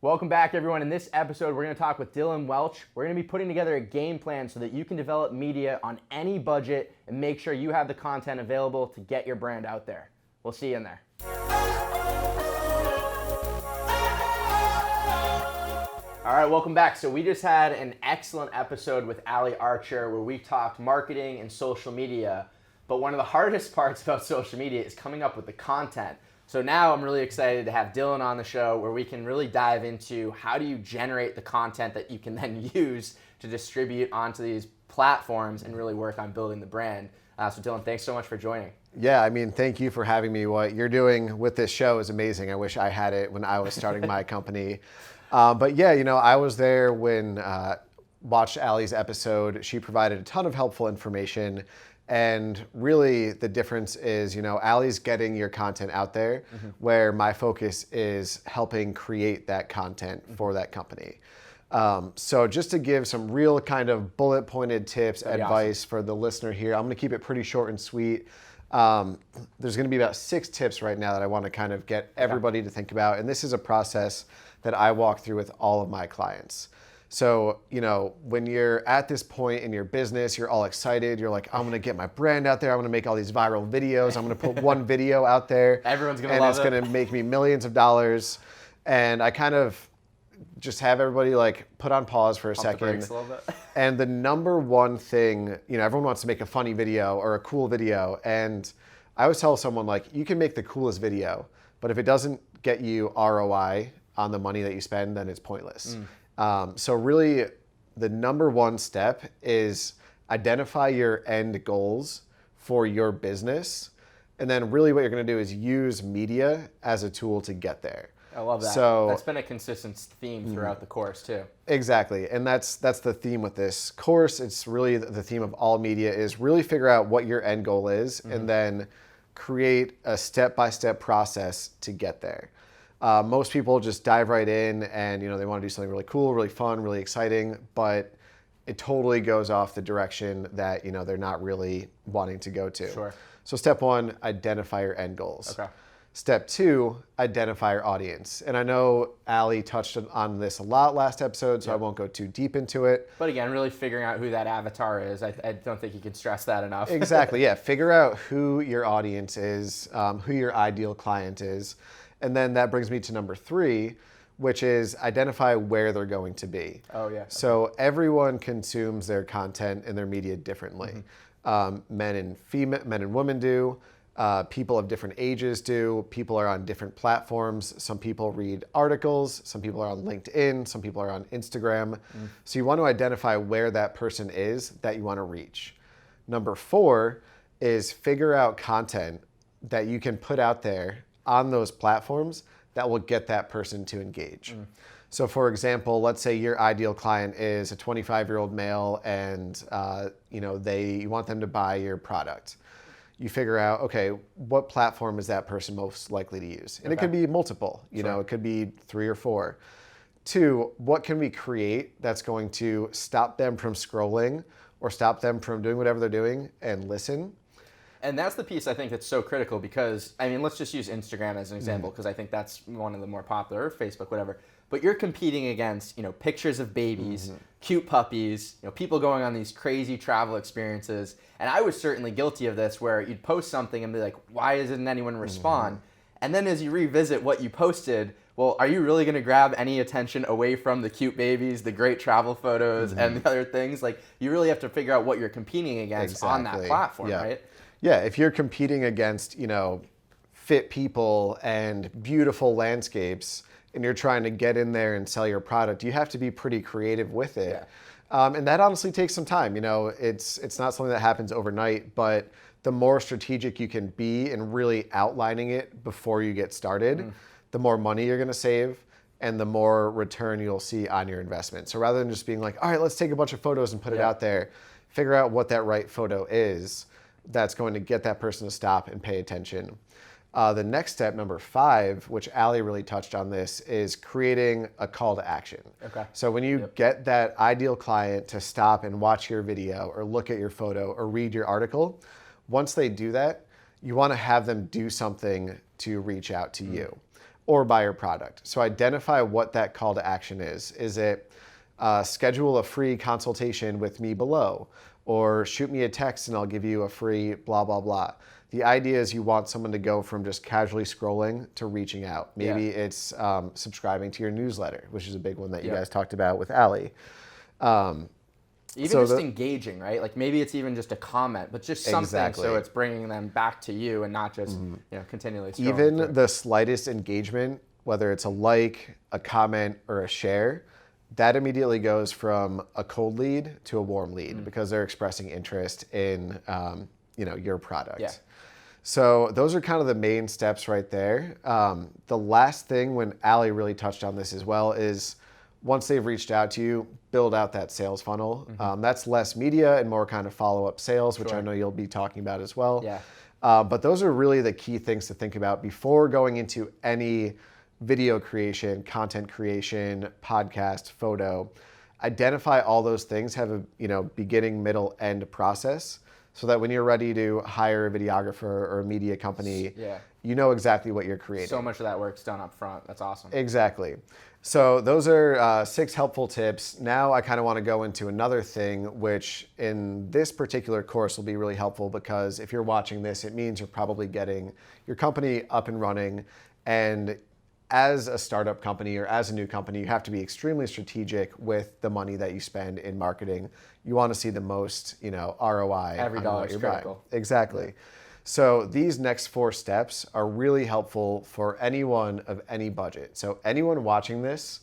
Welcome back, everyone. In this episode, we're going to talk with Dylan Welch. We're going to be putting together a game plan so that you can develop media on any budget and make sure you have the content available to get your brand out there. We'll see you in there. All right, welcome back. So we just had an excellent episode with Ali Archer where we talked marketing and social media. But one of the hardest parts about social media is coming up with the content. So now I'm really excited to have Dylan on the show where we can really dive into how do you generate the content that you can then use to distribute onto these platforms and really work on building the brand. So Dylan, thanks so much for joining. Yeah, I mean, thank you for having me. What you're doing with this show is amazing. I wish I had it when I was starting my company. But yeah, I was there when watched Ali's episode. She provided a ton of helpful information. And really the difference is, Ali's getting your content out there where my focus is helping create that content for that company. So just to give some real kind of bullet pointed tips, advice for the listener here, I'm going to keep it pretty short and sweet. There's going to be about 6 tips right now that I want to kind of get everybody to think about. And this is a process that I walk through with all of my clients. So, when you're at this point in your business, you're all excited. You're like, I'm going to get my brand out there. I'm going to make all these viral videos. I'm going to put one video out there. Everyone's going to love it. And it's going to make me millions of dollars. And I kind of just have everybody put on pause for a second. The brakes a little bit. And the number one thing, everyone wants to make a funny video or a cool video. And I always tell someone you can make the coolest video, but if it doesn't get you ROI on the money that you spend, then it's pointless. So really the number one step is identify your end goals for your business. And then really what you're going to do is use media as a tool to get there. I love that. So that's been a consistent theme throughout the course too. Exactly. And that's the theme with this course. It's really the theme of all media is really figure out what your end goal is and then create a step-by-step process to get there. Most people just dive right in and, they want to do something really cool, really fun, really exciting, but it totally goes off the direction that, they're not really wanting to go to. Sure. So step 1, identify your end goals. Okay. Step 2, identify your audience. And I know Ali touched on this a lot last episode, so I won't go too deep into it. But again, really figuring out who that avatar is. I don't think you can stress that enough. Exactly, yeah. Figure out who your audience is, who your ideal client is. And then that brings me to number 3, which is identify where they're going to be. Oh, yeah. So everyone consumes their content and their media differently. Men and women do. People of different ages do. People are on different platforms. Some people read articles. Some people are on LinkedIn. Some people are on Instagram. So you want to identify where that person is that you want to reach. Number 4 is figure out content that you can put out there on those platforms that will get that person to engage. So for example, let's say your ideal client is a 25-year-old male and you want them to buy your product. You figure out, okay, what platform is that person most likely to use? And it could be multiple, it could be 3 or 4. 2, what can we create that's going to stop them from scrolling or stop them from doing whatever they're doing and listen? And that's the piece I think that's so critical because, let's just use Instagram as an example because I think that's one of the more popular, or Facebook, whatever. But you're competing against, pictures of babies, cute puppies, people going on these crazy travel experiences. And I was certainly guilty of this where you'd post something and be like, why doesn't anyone respond? And then as you revisit what you posted, well, are you really going to grab any attention away from the cute babies, the great travel photos, and the other things? You really have to figure out what you're competing against on that platform, right? Yeah, if you're competing against, fit people and beautiful landscapes and you're trying to get in there and sell your product, you have to be pretty creative with it. And that honestly takes some time. It's not something that happens overnight, but the more strategic you can be in really outlining it before you get started, the more money you're going to save and the more return you'll see on your investment. So rather than just being like, all right, let's take a bunch of photos and put it out there, figure out what that right photo is that's going to get that person to stop and pay attention. The next step, number 5, which Ali really touched on this, is creating a call to action. Okay. So when you get that ideal client to stop and watch your video or look at your photo or read your article, once they do that, you want to have them do something to reach out to you. or buy your product. So identify what that call to action is. Is it schedule a free consultation with me below, or shoot me a text and I'll give you a free blah, blah, blah. The idea is you want someone to go from just casually scrolling to reaching out. Maybe it's subscribing to your newsletter, which is a big one that you guys talked about with Allie. Even so just engaging, right? Like maybe it's even just a comment, but just something so it's bringing them back to you and not just continually scrolling. Even the slightest engagement, whether it's a like, a comment, or a share, that immediately goes from a cold lead to a warm lead because they're expressing interest in your product. Yeah. So those are kind of the main steps right there. The last thing, when Allie really touched on this as well, is once they've reached out to you, build out that sales funnel. That's less media and more kind of follow-up sales, which I know you'll be talking about as well. Yeah. But those are really the key things to think about before going into any video creation, content creation, podcast, photo. Identify all those things, have a beginning, middle, end process, so that when you're ready to hire a videographer or a media company, you know exactly what you're creating. So much of that work's done up front. That's awesome. Exactly. So those are 6 helpful tips. Now I kind of want to go into another thing, which in this particular course will be really helpful, because if you're watching this, it means you're probably getting your company up and running. And as a startup company or as a new company, you have to be extremely strategic with the money that you spend in marketing. You want to see the most, ROI. Every dollar is critical. Exactly. So these next 4 steps are really helpful for anyone of any budget. So anyone watching this,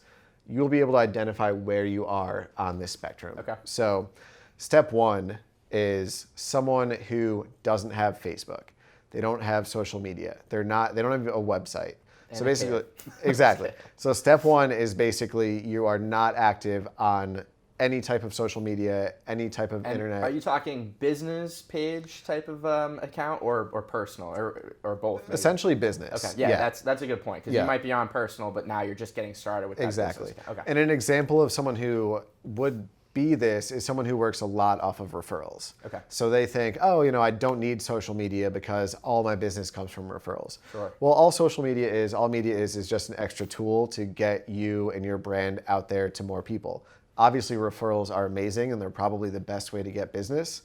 you'll be able to identify where you are on this spectrum. Okay. So step 1 is someone who doesn't have Facebook. They don't have social media. They don't have a website. So basically, exactly. So step 1 is basically you are not active on any type of social media, any type of internet. Are you talking business page type of account or personal or both? Maybe? Essentially business. Okay, yeah. That's a good point, because you might be on personal, but now you're just getting started with that exactly. business. Okay. And an example of someone who would be this is someone who works a lot off of referrals. Okay. So they think, I don't need social media because all my business comes from referrals. Sure. Well, all media is just an extra tool to get you and your brand out there to more people. Obviously, referrals are amazing and they're probably the best way to get business.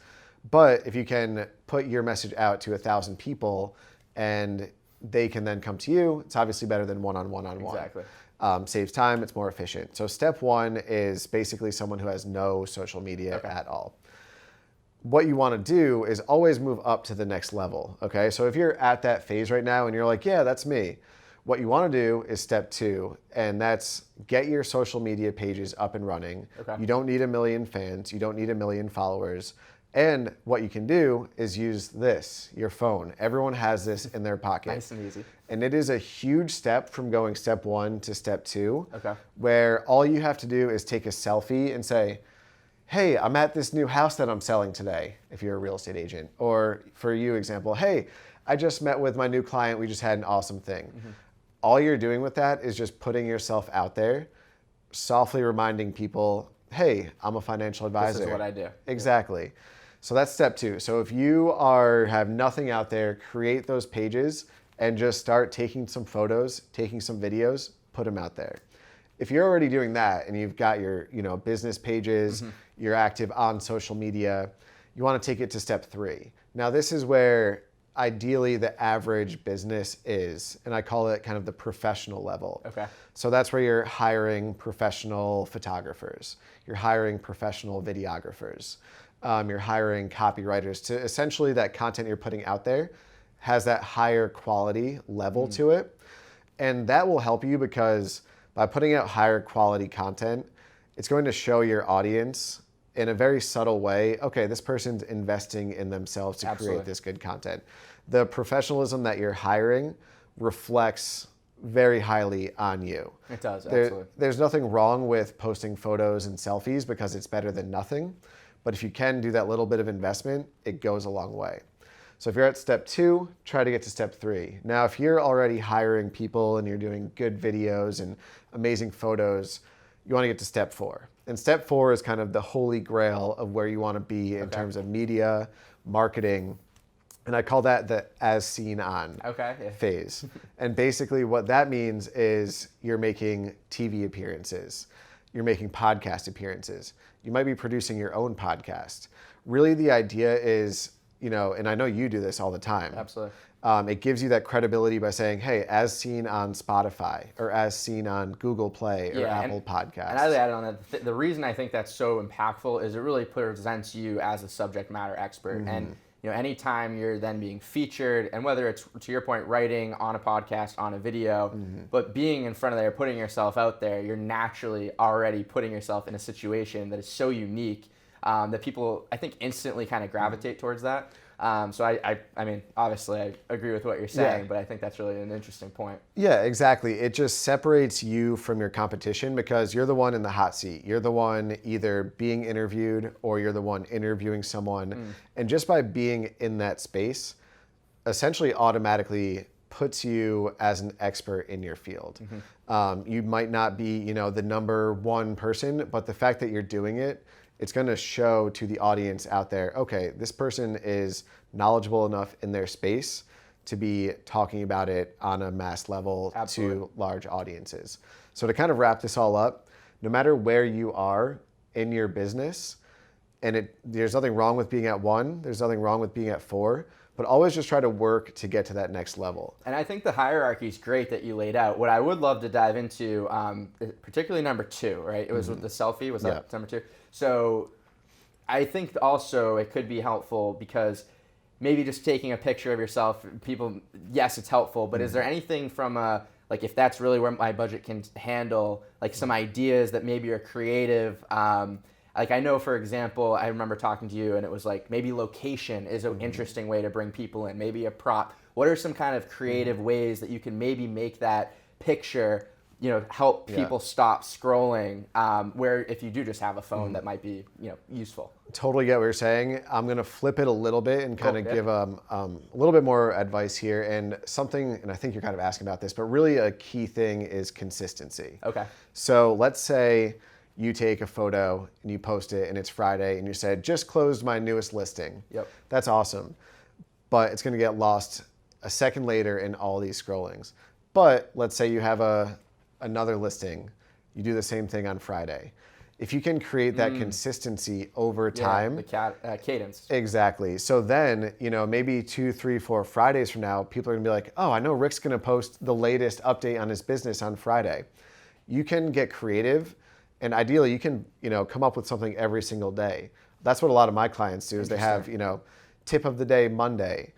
But if you can put your message out to 1,000 people and they can then come to you, it's obviously better than one-on-one. Exactly. Saves time, it's more efficient. So step 1 is basically someone who has no social media at all. What you want to do is always move up to the next level, okay? So if you're at that phase right now and you're like, yeah, that's me, what you want to do is step 2, and that's get your social media pages up and running. Okay. You don't need 1 million fans, you don't need 1 million followers. And what you can do is use this, your phone. Everyone has this in their pocket. Nice and easy. And it is a huge step from going step 1 to step 2, okay, where all you have to do is take a selfie and say, hey, I'm at this new house that I'm selling today, if you're a real estate agent. Or for you, example, hey, I just met with my new client. We just had an awesome thing. All you're doing with that is just putting yourself out there, softly reminding people, hey, I'm a financial advisor. This is what I do. Exactly. Yeah. So that's step 2. So if you have nothing out there, create those pages and just start taking some photos, taking some videos, put them out there. If you're already doing that and you've got your business pages, you're active on social media, you want to take it to step 3. Now this is where ideally the average business is, and I call it kind of the professional level. Okay. So that's where you're hiring professional photographers, you're hiring professional videographers, you're hiring copywriters to essentially that content you're putting out there has that higher quality level to it. And that will help you because by putting out higher quality content, it's going to show your audience in a very subtle way, okay, this person's investing in themselves to create this good content. The professionalism that you're hiring reflects very highly on you. It does, absolutely. There's nothing wrong with posting photos and selfies because it's better than nothing. But if you can do that little bit of investment, it goes a long way. So if you're at step 2, try to get to step 3. Now, if you're already hiring people and you're doing good videos and amazing photos, you want to get to step 4. And step 4 is kind of the holy grail of where you want to be in terms of media, marketing, And I call that the as seen on phase. And basically what that means is you're making TV appearances. You're making podcast appearances. You might be producing your own podcast. Really the idea is, and I know you do this all the time. Absolutely. It gives you that credibility by saying, hey, as seen on Spotify or as seen on Google Play or Apple Podcasts. And I'd add on that, the reason I think that's so impactful is it really presents you as a subject matter expert. And anytime you're then being featured, and whether it's, to your point, writing on a podcast, on a video, but being in front of there, putting yourself out there, you're naturally already putting yourself in a situation that is so unique that people, I think, instantly kind of gravitate towards that. So I mean, obviously I agree with what you're saying, but I think that's really an interesting point. Yeah, exactly. It just separates you from your competition because you're the one in the hot seat. You're the one either being interviewed or you're the one interviewing someone. And just by being in that space, essentially automatically puts you as an expert in your field. You might not be, the number one person, but the fact that you're doing it, it's going to show to the audience out there, okay, this person is knowledgeable enough in their space to be talking about it on a mass level to large audiences. So to kind of wrap this all up, no matter where you are in your business, and there's nothing wrong with being at 1, there's nothing wrong with being at 4, but always just try to work to get to that next level. And I think the hierarchy is great that you laid out. What I would love to dive into, particularly number 2, right? It was with the selfie, was that number 2? So I think also it could be helpful because maybe just taking a picture of yourself, people, yes, it's helpful, but is there anything from like if that's really where my budget can handle, like some ideas that maybe are creative, like I know, for example, I remember talking to you and it was like maybe location is an interesting way to bring people in, maybe a prop. What are some kind of creative ways that you can maybe make that picture, help people stop scrolling, where if you do just have a phone that might be, useful? Totally get what you're saying. I'm going to flip it a little bit and kind of give a little bit more advice here. And something, and I think you're kind of asking about this, but really a key thing is consistency. Okay. So let's say you take a photo and you post it and it's Friday and you said, just closed my newest listing. Yep. That's awesome. But it's going to get lost a second later in all these scrollings. But let's say you have another listing, you do the same thing on Friday. If you can create that consistency over time. The cadence. Exactly. So then, maybe 2, 3, 4 Fridays from now, people are gonna be like, oh, I know Rick's gonna post the latest update on his business on Friday. You can get creative, and ideally you can, come up with something every single day. That's what a lot of my clients do is they have, tip of the day Monday,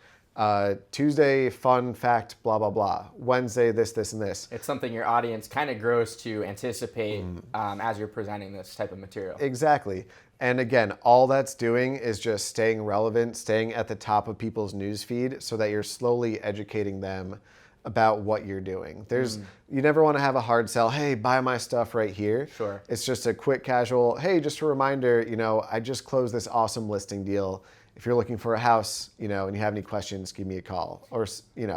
Tuesday, fun fact, blah, blah, blah. Wednesday, this, and this. It's something your audience kind of grows to anticipate as you're presenting this type of material. Exactly. And again, all that's doing is just staying relevant, staying at the top of people's newsfeed so that you're slowly educating them about what you're doing. You never want to have a hard sell, hey, buy my stuff right here. Sure. It's just a quick casual, hey, just a reminder, I just closed this awesome listing deal. If you're looking for a house, and you have any questions, give me a call. Or, and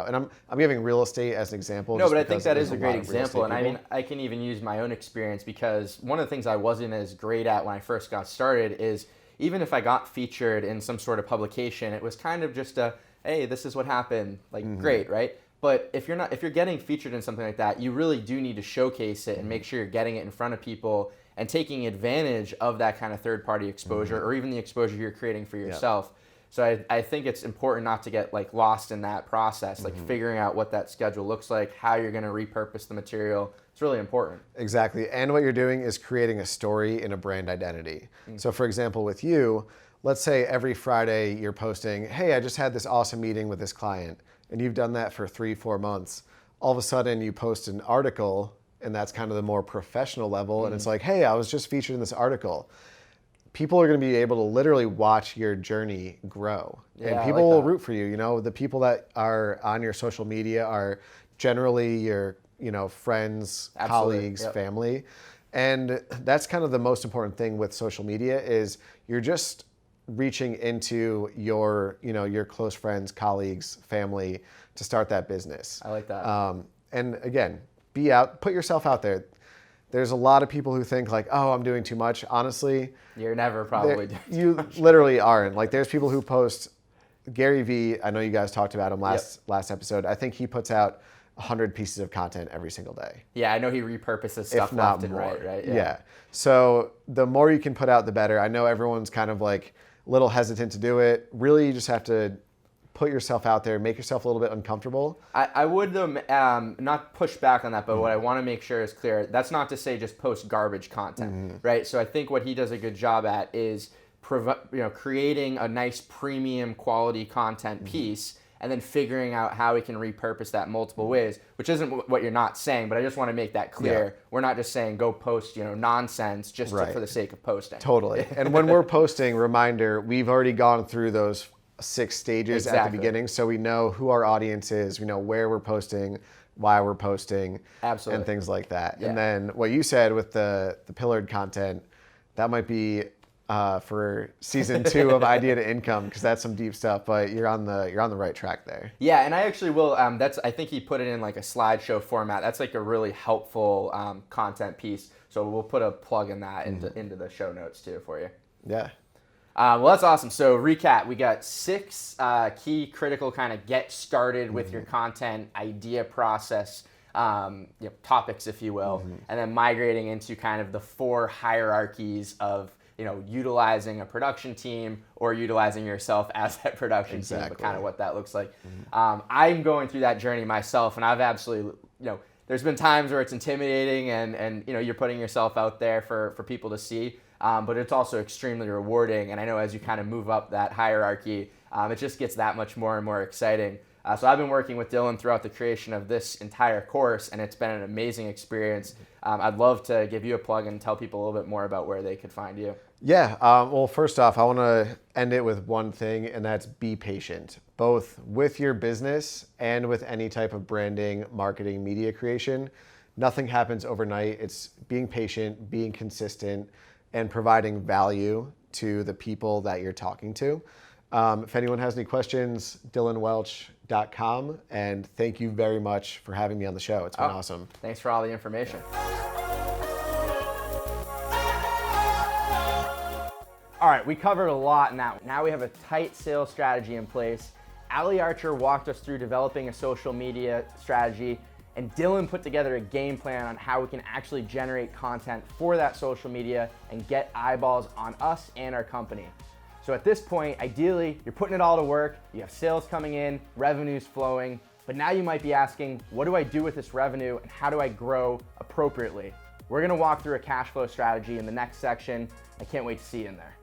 I'm giving real estate as an example. No, but I think that is a great example. And I mean, I can even use my own experience because one of the things I wasn't as great at when I first got started is even if I got featured in some sort of publication, it was kind of just hey, this is what happened. Like, great, right? But if you're getting featured in something like that, you really do need to showcase it and make sure you're getting it in front of people and taking advantage of that kind of third-party exposure or even the exposure you're creating for yourself. Yep. So I think it's important not to get like lost in that process, like figuring out what that schedule looks like, how you're going to repurpose the material. It's really important. Exactly. And what you're doing is creating a story and a brand identity. So for example, with you, let's say every Friday you're posting, hey, I just had this awesome meeting with this client, and you've done that for 3-4 months. All of a sudden you post an article, and that's kind of the more professional level, and it's like, hey, I was just featured in this article. People are going to be able to literally watch your journey grow. Yeah, and people will root for you. The people that are on your social media are generally your, friends, colleagues, family. And that's kind of the most important thing with social media is you're just reaching into your, your close friends, colleagues, family to start that business. I like that. And again, put yourself out there. There's a lot of people who think like, oh, I'm doing too much. Honestly, you're never probably doing you literally aren't. Like there's people who post Gary Vee, I know you guys talked about him last episode. I think he puts out 100 pieces of content every single day. Yeah, I know he repurposes stuff if not left and more. right? Yeah. So the more you can put out, the better. I know everyone's kind of like a little hesitant to do it. Really, you just have to put yourself out there, make yourself a little bit uncomfortable. I would, though, not push back on that, but what I want to make sure is clear, that's not to say just post garbage content, right? So I think what he does a good job at is creating a nice premium quality content piece and then figuring out how we can repurpose that multiple ways, which isn't what you're not saying, but I just want to make that clear. Yeah. We're not just saying go post, nonsense just for the sake of posting. Totally. And when we're posting, reminder, we've already gone through those 6 stages at the beginning, so we know who our audience is, we know where we're posting, why we're posting, and things like that. Yeah. And then what you said with the pillared content, that might be for season 2 of Idea to Income, because that's some deep stuff. But you're on the right track there. Yeah, and I actually will. I think he put it in like a slideshow format. That's like a really helpful content piece. So we'll put a plug in that into the show notes too for you. Yeah. Well, that's awesome. So recap, we got 6 key critical kind of get started with your content idea process topics, if you will, and then migrating into kind of the 4 hierarchies of utilizing a production team or utilizing yourself as that production team, but kind of what that looks like. I'm going through that journey myself, and I've absolutely, there's been times where it's intimidating and you're putting yourself out there for people to see, but it's also extremely rewarding. And I know as you kind of move up that hierarchy, it just gets that much more and more exciting. So I've been working with Dylan throughout the creation of this entire course, and it's been an amazing experience. I'd love to give you a plug and tell people a little bit more about where they could find you. Yeah. Well, first off, I want to end it with one thing, and that's be patient, both with your business and with any type of branding, marketing, media creation. Nothing happens overnight. It's being patient, being consistent, and providing value to the people that you're talking to. If anyone has any questions, DylanWelch.com. And thank you very much for having me on the show. It's been awesome. Thanks for all the information. All right, we covered a lot now. Now we have a tight sales strategy in place. Ali Archer walked us through developing a social media strategy, and Dylan put together a game plan on how we can actually generate content for that social media and get eyeballs on us and our company. So at this point, ideally, you're putting it all to work, you have sales coming in, revenue's flowing, but now you might be asking, what do I do with this revenue and how do I grow appropriately? We're gonna walk through a cash flow strategy in the next section. I can't wait to see you in there.